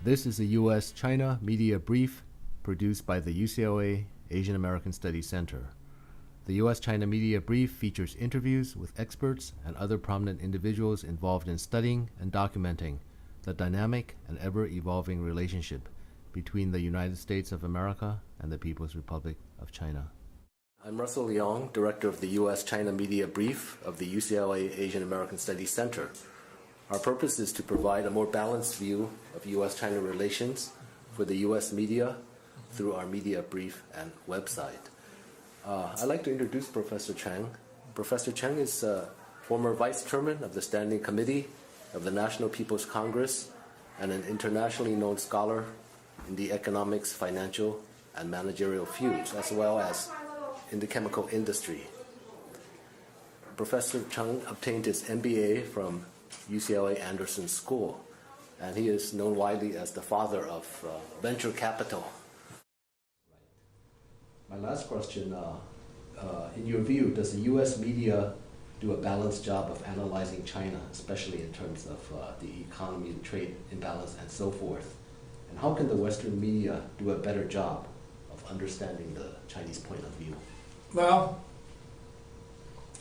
This is a U.S.-China media brief produced by the UCLA Asian American Studies Center. The U.S.-China media brief features interviews with experts and other prominent individuals involved in studying and documenting the dynamic and ever-evolving relationship between the United States of America and the People's Republic of China. I'm Russell Leong, Director of the U.S.-China Media Brief of the UCLA Asian American Studies Center. Our purpose is to provide a more balanced view of U.S.-China relations for the U.S. media through our media brief and website. I'd like to introduce Professor Cheng. Professor Cheng is former Vice Chairman of the Standing Committee of the National People's Congress and an internationally known scholar in the economics, financial, and managerial fields, as well as in the chemical industry. Professor Cheng obtained his MBA from UCLA Anderson School, and he is known widely as the father of venture capital. My last question, in your view, does the U.S. media do a balanced job of analyzing China, especially in terms of the economy, the trade imbalance, and so forth? And how can the Western media do a better job of understanding the Chinese point of view? Well,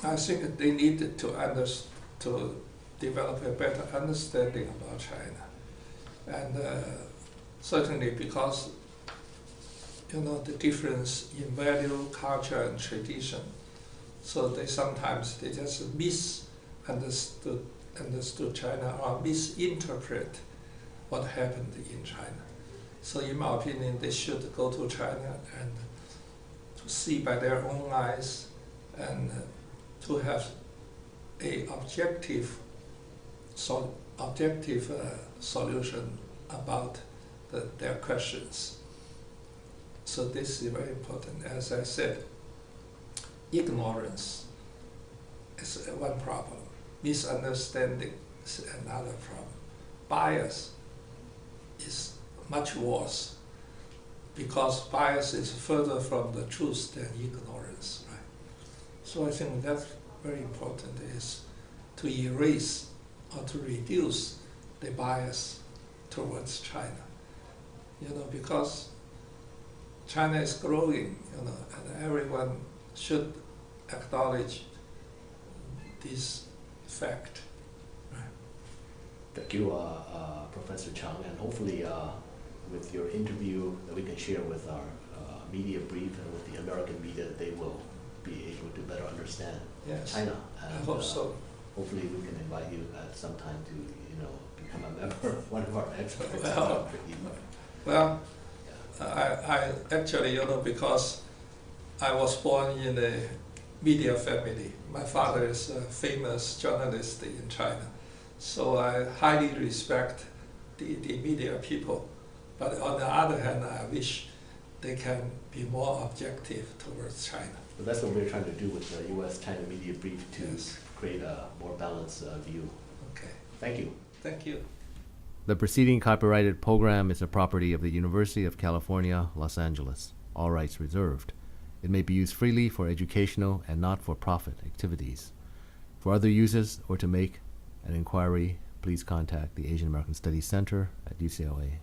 I think they need to develop a better understanding about China. And certainly because, the difference in value, culture, and tradition. So they just misunderstood China or misinterpret what happened in China. So in my opinion, they should go to China and to see by their own eyes and to have a objective solution about their questions. So this is very important. As I said, ignorance is one problem. Misunderstanding is another problem. Bias is much worse because bias is further from the truth than ignorance, right? So I think that's very important, is to erase or to reduce the bias towards China. Because China is growing, and everyone should acknowledge this fact. Right? Thank you, Professor Cheng, and hopefully with your interview that we can share with our media brief and with the American media, they will be able to better understand China. And, I hope so. Hopefully we can invite you at some time to, become a member, one of our experts. Well, I actually, because I was born in a media family. My father is a famous journalist in China. So I highly respect the media people. But on the other hand, I wish they can be more objective towards China. Well, that's what we're trying to do with the U.S.-China Media Brief to create a more balanced view. Okay. Thank you. Thank you. The preceding copyrighted program is a property of the University of California, Los Angeles. All rights reserved. It may be used freely for educational and not-for-profit activities. For other uses or to make an inquiry, please contact the Asian American Studies Center at UCLA.